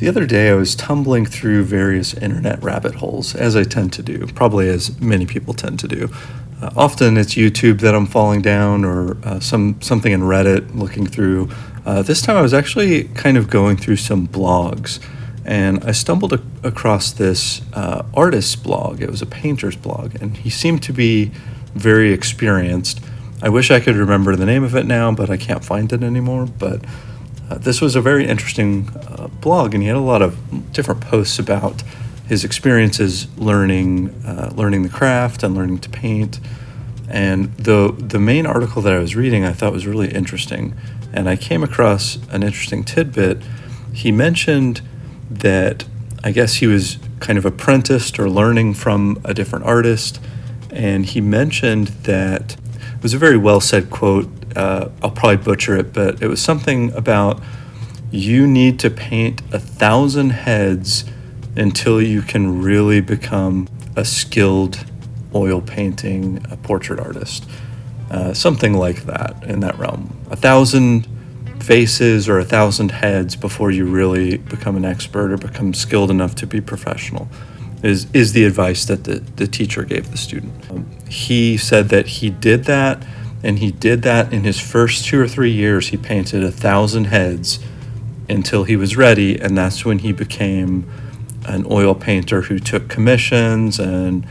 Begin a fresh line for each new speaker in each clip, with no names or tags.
The other day I was tumbling through various internet rabbit holes, as I tend to do, probably as many people tend to do. Often it's YouTube that I'm falling down, or something in Reddit looking through. This time I was actually kind of going through some blogs, and I stumbled across this artist's blog. It was a painter's blog, and he seemed to be very experienced. I wish I could remember the name of it now, but I can't find it anymore. But this was a very interesting blog, and he had a lot of different posts about his experiences learning the craft and learning to paint. And the main article that I was reading I thought was really interesting, and I came across an interesting tidbit. He mentioned that I guess he was kind of apprenticed or learning from a different artist, and he mentioned that it was a very well said quote. I'll probably butcher it, but it was something about you need to paint 1,000 heads until you can really become a skilled oil painting portrait artist. Something like that, in that realm. 1,000 faces or 1,000 heads before you really become an expert or become skilled enough to be professional is the advice that the teacher gave the student. He said that he did that, and he did that in his first 2 or 3 years. He painted 1,000 heads until he was ready, and that's when he became an oil painter who took commissions and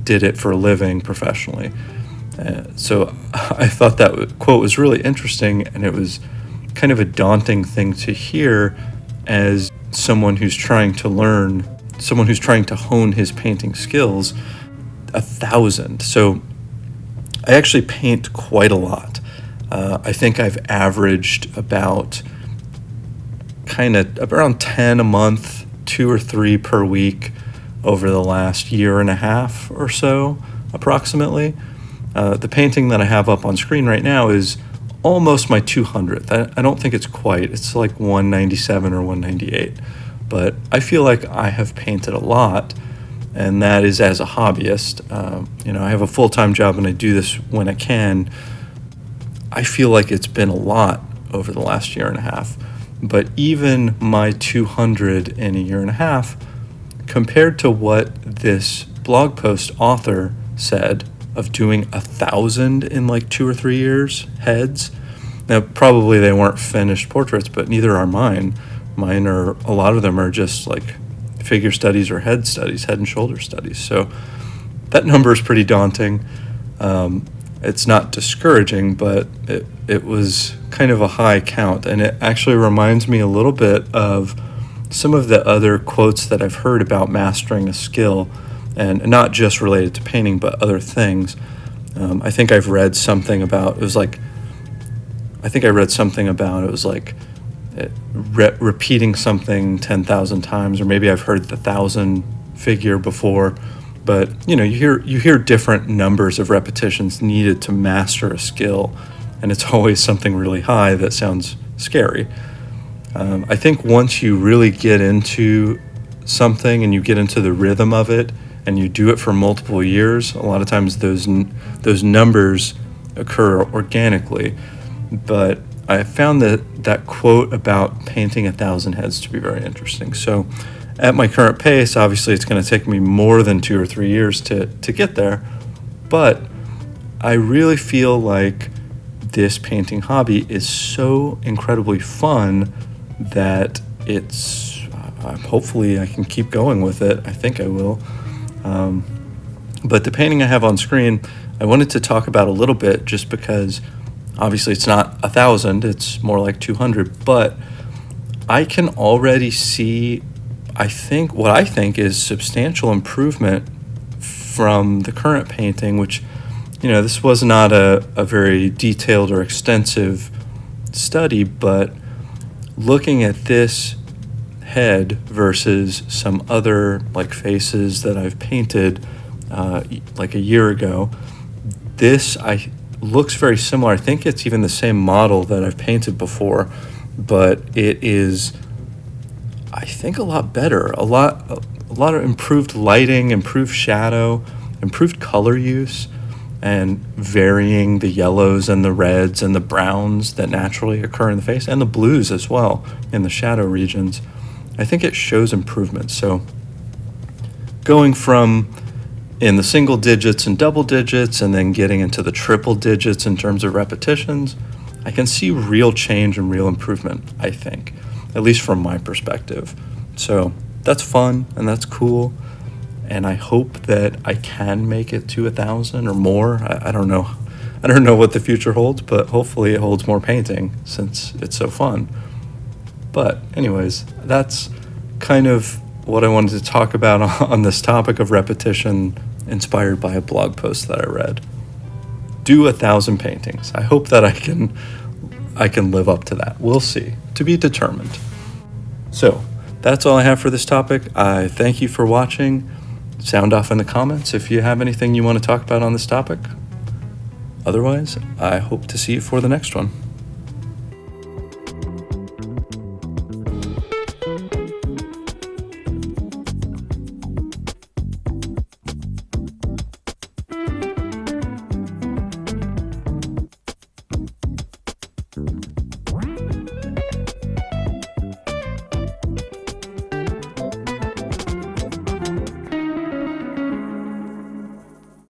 did it for a living professionally. So I thought that quote was really interesting, and it was kind of a daunting thing to hear as someone who's trying to learn, someone who's trying to hone his painting skills. 1,000. So I actually paint quite a lot. I think I've averaged about around 10 a month, 2 or 3 per week over the last year and a half or so, approximately. The painting that I have up on screen right now is almost my 200th. I don't think it's quite. It's like 197 or 198. But I feel like I have painted a lot, and that is as a hobbyist. I have a full-time job and I do this when I can. I feel like it's been a lot over the last year and a half. But even my 200 in a year and a half, compared to what this blog post author said of doing 1,000 in like 2 or 3 years, heads. Now, probably they weren't finished portraits, but neither are mine. Mine are, a lot of them are just like figure studies or head studies, head and shoulder studies. So that number is pretty daunting. It's not discouraging, but it was kind of a high count, and it actually reminds me a little bit of some of the other quotes that I've heard about mastering a skill, and not just related to painting, but other things. I think I've read something about, repeating something 10,000 times, or maybe I've heard the 1,000 figure before. But you hear different numbers of repetitions needed to master a skill, and it's always something really high that sounds scary. I think once you really get into something and you get into the rhythm of it, and you do it for multiple years, a lot of times those numbers occur organically. But I found that quote about painting 1,000 heads to be very interesting. So at my current pace, obviously it's going to take me more than 2 or 3 years to get there, but I really feel like this painting hobby is so incredibly fun that it's hopefully I can keep going with it. I think I will. But the painting I have on screen, I wanted to talk about a little bit, just because obviously it's not 1,000, it's more like 200, but I can already see, what I think is substantial improvement from the current painting, which, this was not a very detailed or extensive study, but looking at this head versus some other like faces that I've painted like a year ago, this looks very similar. I think it's even the same model that I've painted before, but it is, I think, a lot better. A lot of improved lighting, improved shadow, improved color use, and varying the yellows and the reds and the browns that naturally occur in the face, and the blues as well in the shadow regions. I think it shows improvement. So going from in the single digits and double digits and then getting into the triple digits in terms of repetitions, I can see real change and real improvement, I think, at least from my perspective. So that's fun and that's cool. And I hope that I can make it to 1,000 or more. I don't know. I don't know what the future holds, but hopefully it holds more painting since it's so fun. But anyways, that's kind of what I wanted to talk about on this topic of repetition, inspired by a blog post that I read. Do 1,000 paintings. I hope that I can live up to that. We'll see. To be determined. So that's all I have for this topic. I thank you for watching. Sound off in the comments if you have anything you want to talk about on this topic. Otherwise, I hope to see you for the next one.